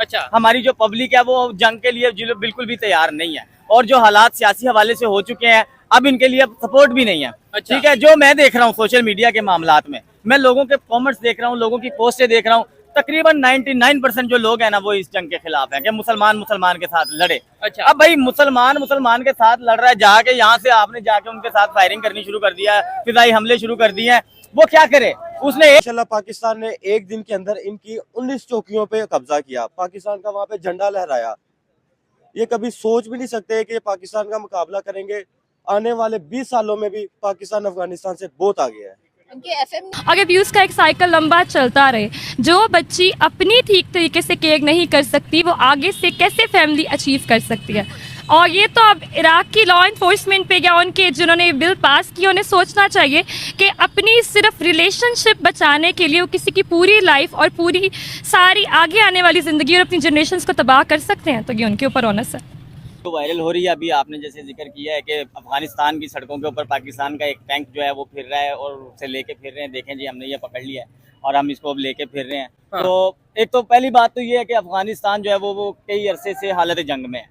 अच्छा। हमारी जो पब्लिक है वो जंग के लिए बिल्कुल भी तैयार नहीं है, और जो हालात सियासी हवाले से हो चुके हैं अब इनके लिए सपोर्ट भी नहीं है। अच्छा। ठीक है, जो मैं देख रहा हूँ सोशल मीडिया के मामलात में, मैं लोगों के कमेंट्स देख रहा हूँ, लोगों की पोस्टें देख रहा हूँ, तकरीबन 99% जो लोग हैं ना वो इस जंग के खिलाफ हैं कि मुसलमान मुसलमान के साथ लड़े। अच्छा। अब भाई मुसलमान मुसलमान के साथ लड़ रहा है, जाके यहाँ से आपने जाके उनके साथ फायरिंग करनी शुरू कर दिया है, फिजाई हमले शुरू कर दिए हैं, वो क्या करे? उसने माशाल्लाह पाकिस्तान ने एक दिन के अंदर इनकी 19 चौकियों पे कब्जा किया, पाकिस्तान का वहां पे झंडा लहराया। ये कभी सोच भी नहीं सकते कि पाकिस्तान का मुकाबला करेंगे। आने वाले 20 सालों में भी पाकिस्तान अफगानिस्तान से बहुत आगे है। अगर व्यूज़ का एक साइकिल लंबा चलता रहे, जो बच्ची अपनी ठीक तरीके से केयर नहीं कर सकती वो आगे से कैसे फैमिली अचीव कर सकती है? और ये तो अब इराक की लॉ इन्फोर्समेंट पे या उनके जिन्होंने बिल पास किया उन्हें सोचना चाहिए कि अपनी सिर्फ रिलेशनशिप बचाने के लिए वो किसी की पूरी लाइफ और पूरी सारी आगे आने वाली ज़िंदगी और अपनी जनरेशन्स को तबाह कर सकते हैं, तो ये उनके ऊपर ऑनस है। तो वायरल हो रही है, अभी आपने जैसे जिक्र किया है कि अफगानिस्तान की सड़कों के ऊपर पाकिस्तान का एक टैंक जो है वो फिर रहा है और उसे लेके फिर रहे हैं, देखें जी हमने ये पकड़ लिया है और हम इसको अब लेके फिर रहे हैं। हाँ। तो एक तो पहली बात तो ये है कि अफगानिस्तान जो है वो कई अरसे से हालत जंग में है,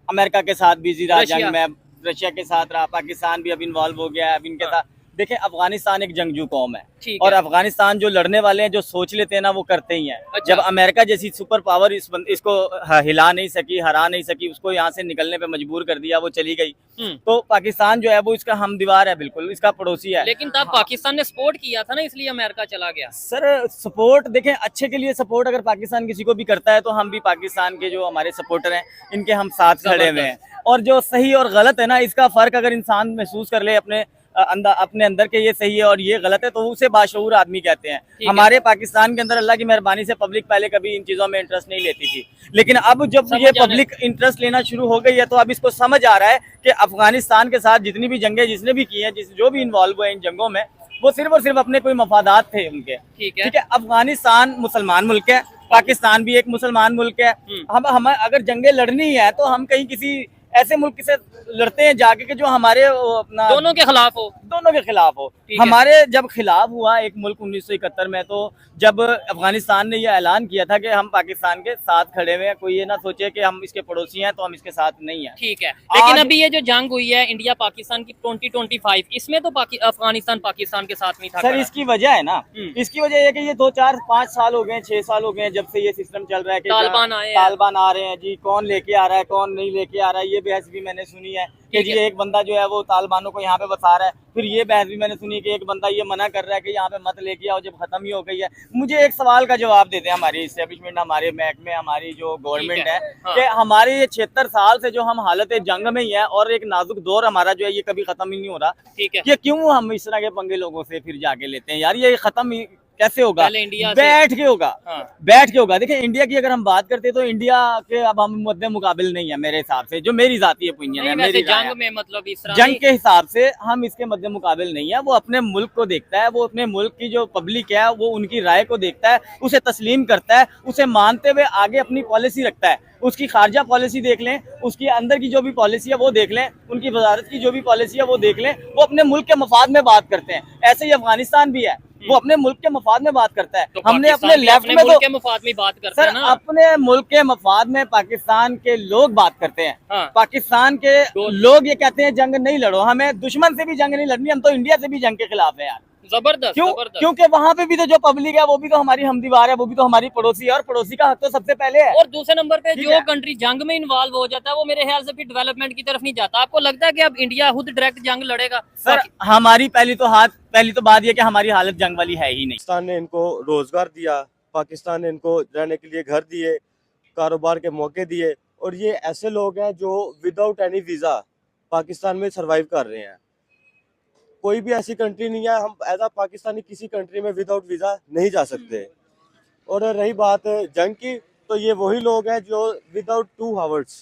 अमेरिका के साथ बिजी रहा जंग में, रशिया के साथ रहा, पाकिस्तान भी अब इन्वॉल्व हो गया है अब इनके साथ। देखें अफगानिस्तान एक जंगजू कौम है, और अफगानिस्तान जो लड़ने वाले हैं जो सोच लेते हैं ना वो करते ही हैं। अच्छा। जब अमेरिका जैसी सुपर पावर इसको हिला नहीं सकी, हरा नहीं सकी, उसको यहाँ से निकलने पे मजबूर कर दिया, वो चली गई, तो पाकिस्तान जो है वो इसका हम दीवार है, बिल्कुल इसका पड़ोसी है। लेकिन तब पाकिस्तान ने सपोर्ट किया था ना, इसलिए अमेरिका चला गया। सर सपोर्ट देखें, अच्छे के लिए सपोर्ट अगर पाकिस्तान किसी को भी करता है तो हम भी पाकिस्तान के जो हमारे सपोर्टर हैं इनके हम साथ खड़े हुए हैं, और जो सही और गलत है ना इसका फर्क अगर इंसान महसूस कर ले अपने अंदर के ये सही है और ये गलत है तो उसे बाशऊर आदमी कहते हैं। हमारे पाकिस्तान के अंदर अल्लाह की मेहरबानी से पब्लिक पहले कभी इन चीजों में इंटरेस्ट नहीं लेती थी, लेकिन अब जब ये पब्लिक इंटरेस्ट लेना शुरू हो गई है तो अब इसको समझ आ रहा है कि अफगानिस्तान के साथ जितनी भी जंगें जिसने भी की हैं, जो भी इन्वॉल्व हुए इन जंगों में, वो सिर्फ और सिर्फ अपने कोई मफादात थे उनके। ठीक है, अफगानिस्तान मुसलमान मुल्क है, पाकिस्तान भी एक मुसलमान मुल्क है। हम अगर जंगें लड़नी है तो हम कहीं किसी ऐसे मुल्क से लड़ते हैं जाके कि जो हमारे अपना दोनों के खिलाफ हो। हमारे जब खिलाफ हुआ एक मुल्क 1971 में, तो जब अफगानिस्तान ने यह ऐलान किया था कि हम पाकिस्तान के साथ खड़े हुए हैं, कोई ये ना सोचे कि हम इसके पड़ोसी हैं तो हम इसके साथ नहीं है। ठीक है, लेकिन अभी ये जो जंग हुई है इंडिया पाकिस्तान की 2025, इसमें तो अफगानिस्तान पाकिस्तान के साथ नहीं था सर। इसकी वजह है ना, इसकी वजह है कि ये 2 4 5 साल हो गए, 6 साल हो गए जब से ये सिस्टम चल रहा है कि तालिबान आ रहे हैं जी, कौन लेके आ रहा है कौन नहीं लेके आ रहा है, ये बहस भी मैंने सुनी है कि जी एक बंदा जो है वो तालिबानों को यहाँ पे बसा रहा है, फिर ये बहस भी मैंने सुनी कि एक बंदा ये मना कर रहा है कि यहाँ पे मत लेके आओ जब खत्म ही हो गई है। मुझे एक सवाल का जवाब देते हैं हमारी इस्टेब्लिशमेंट, हमारे महकमे, हमारी जो गवर्नमेंट है कि हमारे ये 76 साल से जो हम हालत जंग में ही है और एक नाजुक दौर हमारा जो है ये कभी खत्म ही नहीं हो रहा, ठीक है, ये क्यों हम इस तरह के पंगे लोगों से फिर जाके लेते हैं? यार ये खत्म कैसे होगा? बैठ के होगा। बैठ के होगा। देखिए इंडिया की अगर हम बात करते हैं तो इंडिया के अब हम मद्दे मुकाबिल नहीं है मेरे हिसाब से, जो मेरी जाती ओपिनियन है, मेरी जंग में मतलब इस तरह जंग के हिसाब से हम इसके मद्दे मुकाबिल नहीं है। वो अपने मुल्क को देखता है, वो अपने मुल्क की जो पब्लिक है वो उनकी राय को देखता है, उसे तस्लीम करता है, उसे मानते हुए आगे अपनी पॉलिसी रखता है। उसकी खारजा पॉलिसी देख लें, उसकी अंदर की जो भी पॉलिसी है वो देख लें, उनकी वजारत की जो भी पॉलिसी है वो देख लें, वो अपने मुल्क के मफाद में बात करते हैं। ऐसे ही अफगानिस्तान भी है, वो अपने मुल्क के मफाद में बात करता है। तो हमने अपने लेफ्ट में तो मफाद में बात करते हैं ना, अपने मुल्क के मफाद में पाकिस्तान के लोग बात करते हैं। पाकिस्तान के लोग ये कहते हैं जंग नहीं लड़ो, हमें दुश्मन से भी जंग नहीं लड़नी, हम तो इंडिया से भी जंग के खिलाफ है यार। जबरदस्त। क्योंकि वहाँ पे भी तो जो पब्लिक है वो भी तो हमारी हमदीवार है, वो भी तो हमारी पड़ोसी है, और पड़ोसी का हक तो सबसे पहले है। और दूसरे नंबर पे जो कंट्री जंग में इन्वॉल्व हो जाता है वो मेरे ख्याल से फिर डेवलपमेंट की तरफ नहीं जाता। आपको लगता है कि अब इंडिया खुद डायरेक्ट जंग लड़ेगा? सर हमारी पहली तो बात यह कि हमारी हालत जंग वाली है ही नहीं। पाकिस्तान ने इनको रोजगार दिया, पाकिस्तान ने इनको रहने के लिए घर दिए, कारोबार के मौके दिए, और ये ऐसे लोग हैं जो विदाउट एनी वीज़ा पाकिस्तान में सरवाइव कर रहे हैं। कोई भी ऐसी कंट्री नहीं है, हम एज आ पाकिस्तानी किसी कंट्री में विदाउट वीज़ा नहीं जा सकते। और रही बात जंग की, तो ये वही लोग हैं जो विदाउट 2 आवर्स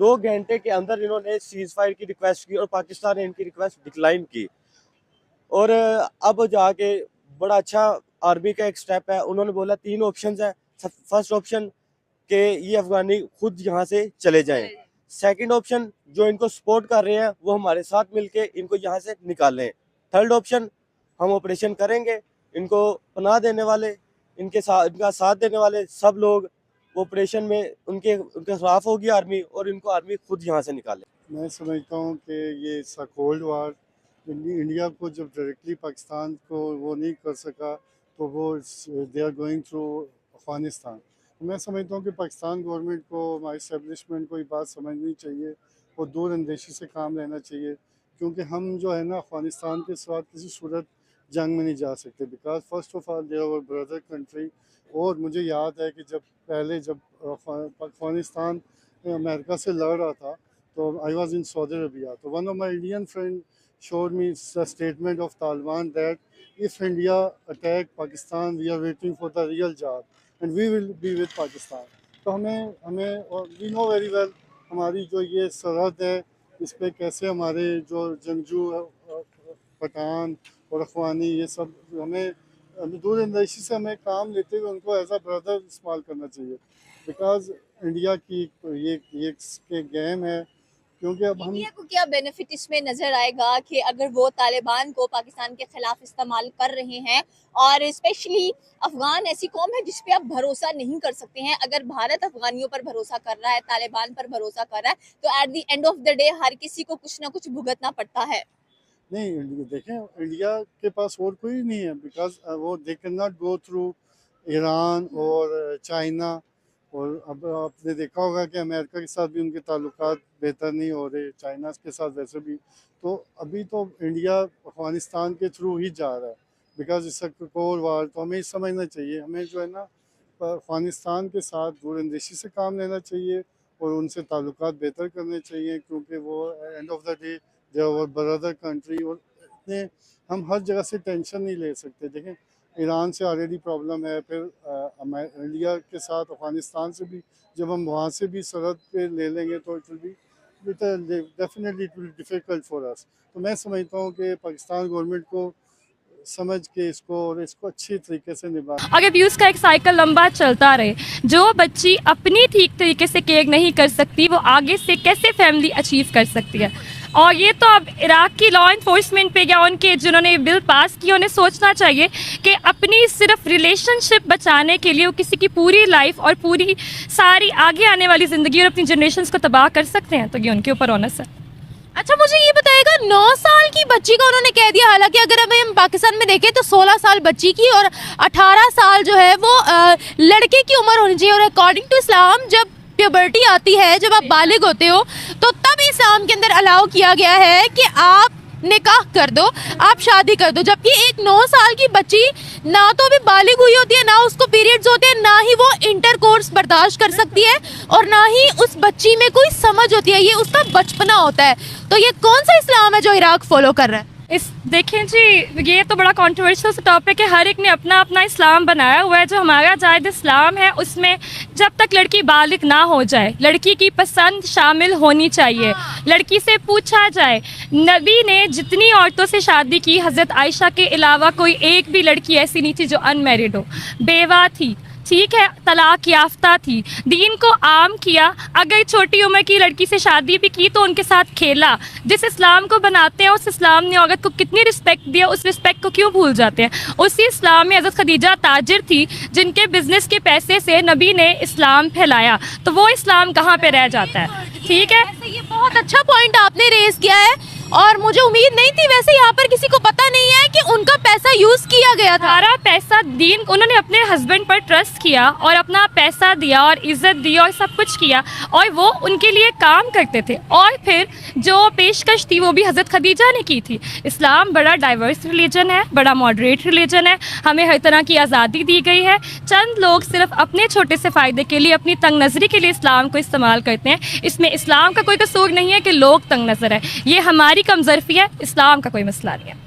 2 घंटे के अंदर इन्होंने सीज फायर की रिक्वेस्ट की और पाकिस्तान ने इनकी रिक्वेस्ट डिक्लाइन की। और अब जाके बड़ा अच्छा आर्मी का एक स्टेप है, उन्होंने बोला 3 ऑप्शन है। फर्स्ट ऑप्शन कि ये अफगानी खुद यहाँ से चले जाएं। सेकंड ऑप्शन जो इनको सपोर्ट कर रहे हैं वो हमारे साथ मिलके इनको यहाँ से निकालें। थर्ड ऑप्शन हम ऑपरेशन करेंगे, इनको पनाह देने वाले, इनका साथ देने वाले सब लोग वो ऑपरेशन में उनके खिलाफ होगी आर्मी, और इनको आर्मी खुद यहाँ से निकाले। मैं समझता हूँ कि ये कोल्ड वार इंडिया को जब डायरेक्टली पाकिस्तान को वो नहीं कर सका तो वो they are going through Afghanistan. मैं समझता हूँ कि पाकिस्तान गवर्नमेंट को, हमारे इस्टेब्लिशमेंट को ये बात समझनी चाहिए और दूर अंदेशी से काम लेना चाहिए, क्योंकि हम जो है ना अफगानिस्तान के साथ किसी सूरत जंग में नहीं जा सकते, because first of all they our brother country. और मुझे याद है कि जब अफगानिस्तान अमेरिका से लड़ रहा था तो I was in Saudi Arabia, तो one of my Indian friend showed me the statement of Taliban that if India attack Pakistan, we are waiting for the real jar and we will be with Pakistan। तो हमें we know very well हमारी जो ये सरहद है इस पे कैसे हमारे जो जंगजू पठान और अफगानी ये सब हमें दूर अंदेशी से हमें काम लेते हुए उनको एज अ ब्रदर इस्तेमाल करना चाहिए, बिकॉज इंडिया की ये गेम है। क्योंकि अब हम इंडिया को क्या बेनिफिट इसमें नजर आएगा कि अगर वो तालिबान को पाकिस्तान के खिलाफ इस्तेमाल कर रहे हैं, और स्पेशली अफगान ऐसी कौम है जिस पे आप भरोसा नहीं कर सकते हैं। अगर भारत अफगानियों पर भरोसा कर रहा है, तालिबान पर भरोसा कर रहा है, तो at the end of the day हर किसी को कुछ ना कुछ भुगतना पड़ता है। नहीं, देखें इंडिया के पास और कोई नहीं है, बिकॉज वो they can not go through Iran और चाइना। और अब आपने देखा होगा कि अमेरिका के साथ भी उनके ताल्लुकात बेहतर नहीं हो रहे, चाइना के साथ वैसे भी। तो अभी तो इंडिया अफगानिस्तान के थ्रू ही जा रहा है, because it's a cold war. तो हमें समझना चाहिए, हमें जो है ना अफगानिस्तान के साथ दूर अंदेशी से काम लेना चाहिए और उनसे ताल्लुकात बेहतर करने चाहिए, क्योंकि वो end of the day they our brother country. और इतने हम हर जगह से टेंशन नहीं ले सकते। देखें ईरान से ऑलरेडी प्रॉब्लम है, फिर इंडिया के साथ अफगानिस्तान से भी जब हम वहाँ से भी सरहद पे ले लेंगे तो it will definitely it will difficult for us. तो मैं समझता हूँ कि पाकिस्तान गवर्नमेंट को समझ के इसको अच्छी तरीके से निभा। अगर व्यूज़ का एक साइकिल लंबा चलता रहे, जो बच्ची अपनी ठीक तरीके से केयर नहीं कर सकती वो आगे से कैसे फैमिली अचीव कर सकती है। और ये तो अब इराक की लॉ इन्फोर्समेंट पे या उनके जिन्होंने ये बिल पास किया उन्हें सोचना चाहिए कि अपनी सिर्फ रिलेशनशिप बचाने के लिए वो किसी की पूरी लाइफ और पूरी सारी आगे आने वाली ज़िंदगी और अपनी जनरेशन्स को तबाह कर सकते हैं। तो ये उनके ऊपर ऑनस है। अच्छा, मुझे ये बताइएगा, 9 साल की बच्ची का उन्होंने कह दिया, हालांकि अगर अभी हम पाकिस्तान में देखें तो 16 साल बच्ची की और 18 साल जो है वो लड़के की उम्र होनी चाहिए। और अकॉर्डिंग टू इस्लाम जब प्यूबर्टी आती है, जब आप बालिग होते हो, तो तब इस्लाम के अंदर अलाउ किया गया है कि आप निकाह कर दो, आप शादी कर दो। जबकि एक 9 साल की बच्ची ना तो अभी बालिग हुई होती है, ना उसको पीरियड्स होते हैं, ना ही वो इंटरकोर्स बर्दाश्त कर सकती है, और ना ही उस बच्ची में कोई समझ होती है। ये उसका बचपना होता है। तो ये कौन सा इस्लाम है जो इराक फॉलो कर रहा है? देखें जी, ये तो बड़ा कंट्रोवर्शियल टॉपिक है। हर एक ने अपना अपना इस्लाम बनाया हुआ है। जो हमारा जायद इस्लाम है उसमें जब तक लड़की बालिग ना हो जाए, लड़की की पसंद शामिल होनी चाहिए। लड़की से पूछा जाए, नबी ने जितनी औरतों से शादी की, हज़रत आयशा के अलावा कोई एक भी लड़की ऐसी नहीं थी जो अनमैरिड हो, बेवा थी, ठीक है, तलाक याफ्ता थी। दीन को आम किया। अगर छोटी उम्र की लड़की से शादी भी की तो उनके साथ खेला। जिस इस्लाम को बनाते हैं उस इस्लाम ने औरत को कितनी रिस्पेक्ट दिया, उस रिस्पेक्ट को क्यों भूल जाते हैं। उसी इस्लाम में हज़रत खदीजा ताजिर थी जिनके बिजनेस के पैसे से नबी ने इस्लाम फैलाया। तो वो इस्लाम कहाँ पे रह जाता है? ठीक है, ये बहुत अच्छा पॉइंट आपने रेज किया है, और मुझे उम्मीद नहीं थी। वैसे यहाँ पर किसी को पता नहीं है कि उनका पैसा यूज़ किया गया था। सारा पैसा दीन, उन्होंने अपने हस्बैंड पर ट्रस्ट किया और अपना पैसा दिया और इज़्ज़त दी और सब कुछ किया, और वो उनके लिए काम करते थे। और फिर जो पेशकश थी वो भी हज़रत खदीजा ने की थी। इस्लाम बड़ा डाइवर्स रिलीजन है, बड़ा मॉडरेट रिलीजन है। हमें हर तरह की आज़ादी दी गई है। चंद लोग सिर्फ अपने छोटे से फ़ायदे के लिए, अपनी तंग नज़री के लिए इस्लाम को इस्तेमाल करते हैं। इसमें इस्लाम का कोई कसूर नहीं है कि लोग तंग नज़र है, ये हमारी कमजोरी है, इस्लाम का कोई मसला नहीं है।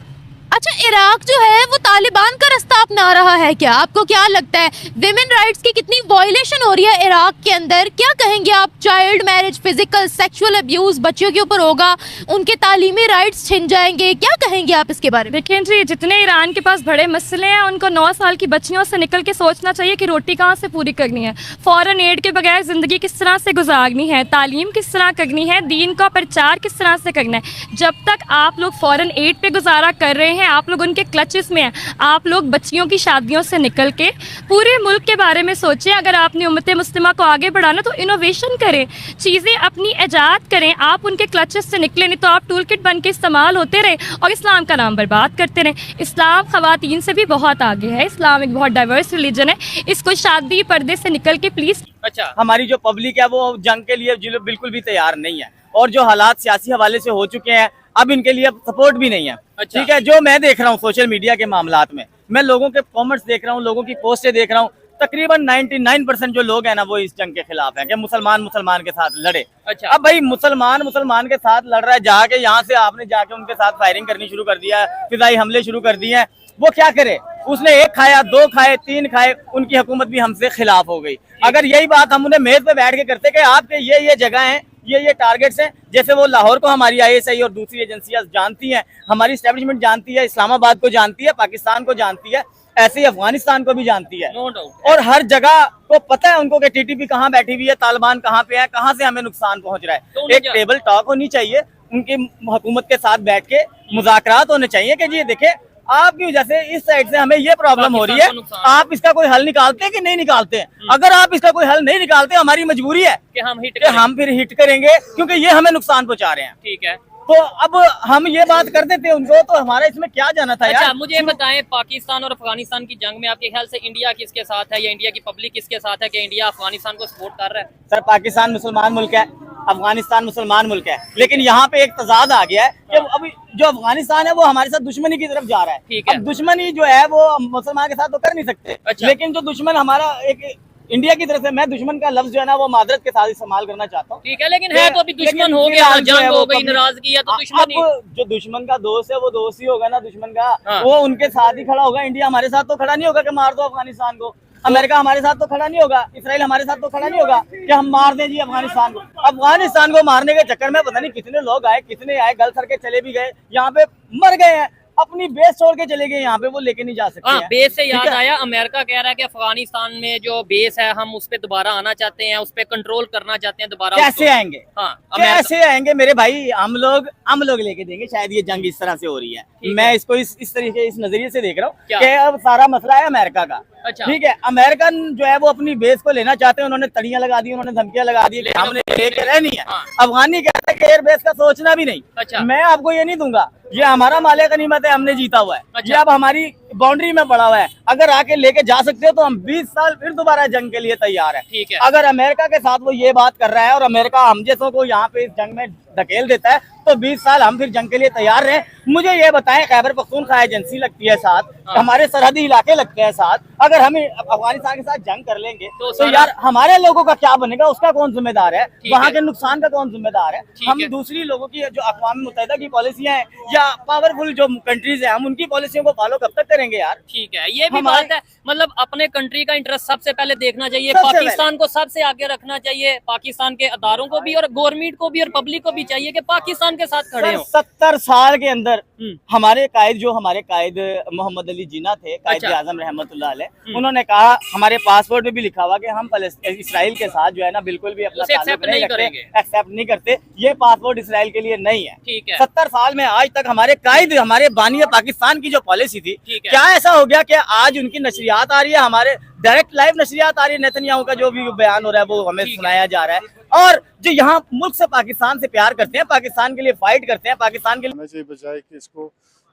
अच्छा, इराक जो है वो तालिबान का रास्ता अपना रहा है क्या? आपको क्या लगता है विमेन राइट्स की कितनी वायलेशन हो रही है इराक के अंदर? क्या कहेंगे आप? Child marriage, physical sexual abuse बच्चियों के ऊपर होगा, उनके तालीमी राइट्स छिन जाएंगे। क्या कहेंगे आप इसके बारे में? देखिए जी, जितने ईरान के पास बड़े मसले हैं उनको 9 साल की बच्चियों से निकल के सोचना चाहिए कि रोटी कहाँ से पूरी करनी है, फॉरेन एड के बगैर ज़िंदगी किस तरह से गुजारनी है, तालीम किस तरह करनी है, दीन का प्रचार किस तरह से करना है। जब तक आप लोग फॉरेन एड पे गुजारा कर रहे हैं, आप लोग उनके क्लचेस में हैं। आप लोग बच्चियों की शादियों से निकल के पूरे मुल्क के बारे में सोचें। अगर आपने उम्मत मुस्लिमा को आगे बढ़ाना तो इनोवेशन करें, चीज़ें अपनी ईजाद करें। आप उनके क्लचेस से निकले नहीं तो आप टूल किट बन के इस्तेमाल होते रहे और इस्लाम का नाम बर्बाद करते रहे। इस्लाम ख़वातीन से भी बहुत आगे है, इस्लाम एक बहुत डाइवर्स रिलीजन है। इसको शादी पर्दे से निकल के प्लीज़। अच्छा, हमारी जो पब्लिक है वो जंग के लिए बिल्कुल भी तैयार नहीं है, और जो हालात सियासी हवाले से हो चुके हैं अब इनके लिए सपोर्ट भी नहीं है। अच्छा। ठीक है, जो मैं देख रहा हूँ सोशल मीडिया के मामलात में, मैं लोगों के कमेंट्स देख रहा हूँ, लोगों की पोस्टें देख रहा हूँ, तकरीबन 99% जो लोग हैं ना वो इस जंग के खिलाफ हैं कि मुसलमान के साथ लड़े। अच्छा। अब भाई मुसलमान के साथ लड़ रहा है, जाके यहाँ से आपने जाके उनके साथ फायरिंग करनी शुरू कर दिया, फिजाई हमले शुरू कर दिए हैं। वो क्या करे, उसने 1 खाया, 2 खाए, 3 खाए, उनकी हुकूमत भी हमसे खिलाफ हो गई। अगर यही बात हम उन्हें मेज पे बैठ के करते कि आपके ये जगह हैं, ये टारगेट्स हैं, जैसे वो लाहौर को हमारी ISI और दूसरी एजेंसियां जानती हैं, हमारी एस्टेब्लिशमेंट जानती है, इस्लामाबाद को जानती है, पाकिस्तान को जानती है, ऐसे ही अफगानिस्तान को भी जानती है। No doubt. और हर जगह को पता है उनको कि TTP कहाँ बैठी हुई है, तालिबान कहाँ पे है, कहाँ से हमें नुकसान पहुंच रहा तो है। एक टेबल टॉक होनी चाहिए, उनकी हुकूमत के साथ बैठ के मुज़ाकरात होने चाहिए कि जी देखे आपकी वजह से इस साइड से हमें ये प्रॉब्लम हो रही है, आप इसका कोई हल निकालते हैं कि नहीं निकालते हैं। अगर आप इसका कोई हल नहीं निकालते, हमारी मजबूरी है कि हम हिट कि हम फिर हिट करेंगे, क्योंकि ये हमें नुकसान पहुंचा रहे हैं। ठीक है। तो अब हम ये बात कर देते उनको, तो हमारा इसमें क्या जाना था अच्छा, यार। मुझे बताएं, पाकिस्तान और अफगानिस्तान की जंग में आपके ख्याल से इंडिया किसके साथ है, या इंडिया की पब्लिक किसके साथ है कि इंडिया अफगानिस्तान को सपोर्ट कर रहा है? सर, पाकिस्तान मुसलमान मुल्क है, अफगानिस्तान मुसलमान मुल्क है, लेकिन यहाँ पे एक तजाद आ गया है कि अभी जो अफगानिस्तान है वो हमारे साथ दुश्मनी की तरफ जा रहा है। ठीक है। अब दुश्मनी जो है वो मुसलमान के साथ तो कर नहीं सकते। अच्छा। लेकिन जो दुश्मन हमारा एक इंडिया की तरफ से, मैं दुश्मन का लफ्ज जो है ना वो मादरत के साथ इस्तेमाल करना चाहता हूँ। ठीक है, लेकिन है तो अभी दुश्मन लेकिन हो गया, फिलहाल जो जंग है वो हो गई, पब्लिक- नाराजगी है तो दुश्मन ही। अब जो दुश्मन का दोस्त है वो दोस्त ही होगा ना दुश्मन का। हाँ। वो उनके साथ ही खड़ा होगा। इंडिया हमारे साथ तो खड़ा नहीं होगा कि मार दो अफगानिस्तान को। अमेरिका हमारे साथ तो खड़ा नहीं होगा, इसराइल हमारे साथ तो खड़ा नहीं होगा कि हम मार दें जी अफगानिस्तान को। अफगानिस्तान को मारने के चक्कर में पता नहीं कितने लोग आए, कितने आए, गल सर के चले भी गए, यहाँ पे मर गए हैं, अपनी बेस छोड़ के चले गए, यहाँ पे वो लेके नहीं जा सकते हाँ, हैं। बेस से ठीक याद है? आया, अमेरिका कह रहा है कि अफगानिस्तान में जो बेस है हम उस पे दोबारा आना चाहते हैं, उस पे कंट्रोल करना चाहते हैं दोबारा। कैसे आएंगे? हाँ, अमेरिका। कैसे आएंगे मेरे भाई? हम लोग लेके देंगे। शायद ये जंग इस तरह से हो रही है, ठीक मैं है। इसको इस तरीके, इस नजरिए से देख रहा हूँ क्या? कि अब सारा मसला है अमेरिका का। अच्छा। ठीक है, अमेरिकन जो है वो अपनी बेस को लेना चाहते हैं, उन्होंने तड़ियां लगा दी, उन्होंने धमकियां लगा दी कि हमने लेके रहनी है। हाँ। अफगानी कहते हैं कि एयर बेस का सोचना भी नहीं। अच्छा। मैं आपको ये नहीं दूंगा, ये हमारा माले गनीमत है, हमने जीता हुआ है। अच्छा। ये अब हमारी बाउंड्री में पड़ा हुआ है, अगर आके लेके जा सकते हो तो हम 20 साल फिर दोबारा जंग के लिए तैयार है। ठीक है। अगर अमेरिका के साथ वो ये बात कर रहा है और अमेरिका हम जैसों को यहाँ पे इस जंग में धकेल देता है तो 20 साल हम फिर जंग के लिए तैयार रहे। मुझे ये बताएं, खैबर पख्तूनख्वा एजेंसी लगती है साथ, हाँ। हमारे सरहदी इलाके लगते हैं साथ, अगर हम अफगानिस्तान के साथ जंग कर लेंगे तो तो यार हमारे लोगों का क्या बनेगा? उसका कौन जिम्मेदार है? ठीक वहाँ है। के नुकसान का कौन जिम्मेदार है? ठीक हम है। दूसरी लोगों की जो अक़वाम मुत्तहिदा की पॉलिसियां हैं या पावरफुल जो कंट्रीज है, हम उनकी पॉलिसियों को फॉलो कब तक करेंगे यार? ठीक है, ये भी हमारे- बात है। मतलब अपने कंट्री का इंटरेस्ट सबसे पहले देखना चाहिए, सबसे पाकिस्तान को सबसे आगे रखना चाहिए, पाकिस्तान के अदारों को भी और गवर्नमेंट को भी और पब्लिक को भी चाहिए कि पाकिस्तान के साथ खड़े हो। 70 साल के अंदर हम्म। हमारे कायद मोहम्मद अली जिन्ना थे, कायद अच्छा। आजम रहमतुल्लाह अलैह, उन्होंने कहा, हमारे पासपोर्ट में भी लिखा हुआ कि हम इसराइल के साथ जो है ना बिल्कुल भी अपना उसे ताल्लुक accept नहीं रखते, करेंगे। एक्सेप्ट नहीं करते। ये पासपोर्ट इसराइल के लिए नहीं है। ठीक है। 70 साल में आज तक हमारे हमारे बानी पाकिस्तान की जो पॉलिसी थी, ठीक है। क्या ऐसा हो गया कि आज उनकी नशरियात आ रही है, हमारे डायरेक्ट लाइव नशरियात आ रही है, नेतन्याहू का जो भी बयान हो रहा है वो हमें ठीक है। सुनाया जा रहा है। और जो यहाँ मुल्क से पाकिस्तान से प्यार करते हैं, पाकिस्तान के लिए फाइट करते हैं, पाकिस्तान के लिए होना चाहिए, बजाय कि इसको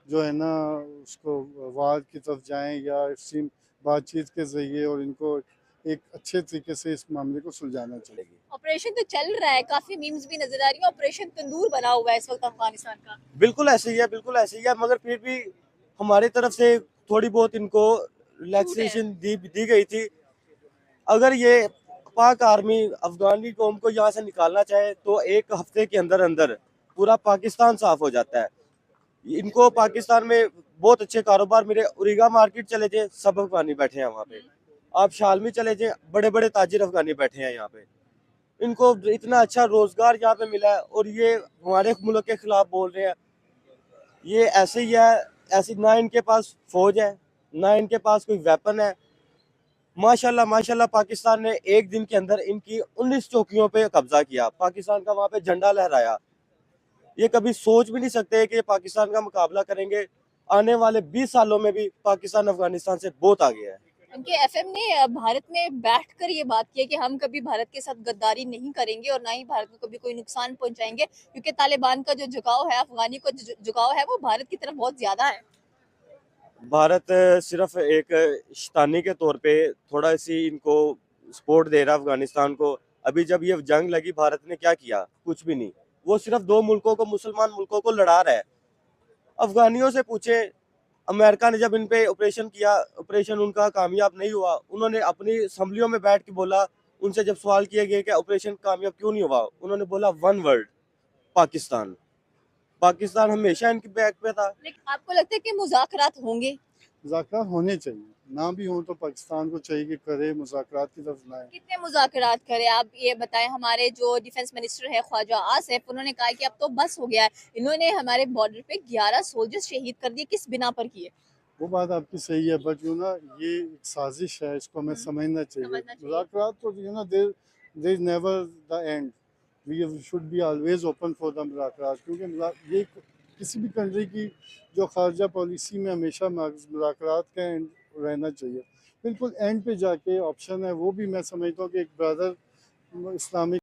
जो है ना उसको वार की तरफ जाएं या इसी बातचीत के जरिए, और इनको एक अच्छे तरीके से इस मामले को सुलझाना चाहिए। ऑपरेशन तो चल रहा है, काफी मीम्स भी नजर आ रही है, ऑपरेशन तंदूर बना हुआ है इस वक्त अफगानिस्तान का। बिल्कुल ऐसे ही है, बिल्कुल ऐसे ही है, मगर फिर भी हमारी तरफ से थोड़ी बहुत इनको रिलैक्सेशन दी गई थी। अगर ये पाक आर्मी अफगानी कौम को यहाँ से निकालना चाहे तो 1 हफ्ते के अंदर अंदर पूरा पाकिस्तान साफ हो जाता है। इनको पाकिस्तान में बहुत अच्छे कारोबार मिले, उरीगा मार्केट चले जाए, सब अफगानी बैठे हैं वहाँ पे। आप शालमी चले जाए, बड़े बड़े ताजिर अफगानी बैठे हैं यहाँ पे। इनको इतना अच्छा रोजगार यहाँ पे मिला है और ये हमारे मुल्क के खिलाफ बोल रहे हैं। ये ऐसे ही है, ऐसी ना इनके पास फौज है, ना इनके पास कोई वेपन है। माशाल्लाह पाकिस्तान ने एक दिन के अंदर इनकी 19 चौकियों पे कब्जा किया, पाकिस्तान का वहाँ पे झंडा लहराया। ये कभी सोच भी नहीं सकते कि पाकिस्तान का मुकाबला करेंगे। आने वाले 20 सालों में भी पाकिस्तान अफगानिस्तान से बहुत आगे है। उनके एफएम ने भारत में बैठकर ये बात की है कि हम कभी भारत के साथ गद्दारी नहीं करेंगे और ना ही भारत को कभी कोई नुकसान पहुंचाएंगे, क्योंकि तालिबान का जो झुकाव है, अफगानी को जो झुकाव है, वो भारत की तरफ बहुत ज्यादा है। भारत सिर्फ एक शैतानी के तौर पे थोड़ा सी इनको सपोर्ट दे रहा है अफगानिस्तान को। अभी जब ये जंग लगी भारत ने क्या किया? कुछ भी नहीं। वो सिर्फ 2 मुल्कों को, मुसलमान मुल्कों को लड़ा रहा है। अफगानियों से पूछे, अमेरिका ने जब इन पे ऑपरेशन किया, ऑपरेशन उनका कामयाब नहीं हुआ, उन्होंने अपनी असम्बलियों में बैठ के बोला, उनसे जब सवाल किए गए कि ऑपरेशन कामयाब क्यों नहीं हुआ, उन्होंने बोला 1 वर्ड, पाकिस्तान। पाकिस्तान हमेशा इनके बैक पे था। लेकिन आपको लगता है कि मुज़ाकरात होंगे? मुज़ाकरात होने चाहिए, ना भी हो तो पाकिस्तान को चाहिए कि करे, मुज़ाकरात की तरफ लाए। कितने मुज़ाकरात करें? आप ये बताएं। हमारे जो डिफेंस मिनिस्टर है ख्वाजा आसिफ, उन्होंने कहा कि अब तो बस हो गया है। इन्होंने हमारे बॉर्डर पे 11 सोल्जर्स शहीद कर दिए, किस बिना पर किए? वो बात आपकी सही है, बट ये एक साजिश है, इसको हमें समझना चाहिए। मुज़ाकरात तो there is never the end, we should be always open for the मुज़ाकरात, क्योंकि ये किसी भी कंट्री की जो खारजा पॉलिसी में हमेशा मुज़ाकरात का एंड रहना चाहिए। बिल्कुल एंड पे जाके ऑप्शन है, वो भी मैं समझता हूँ कि एक ब्रदर इस्लामिक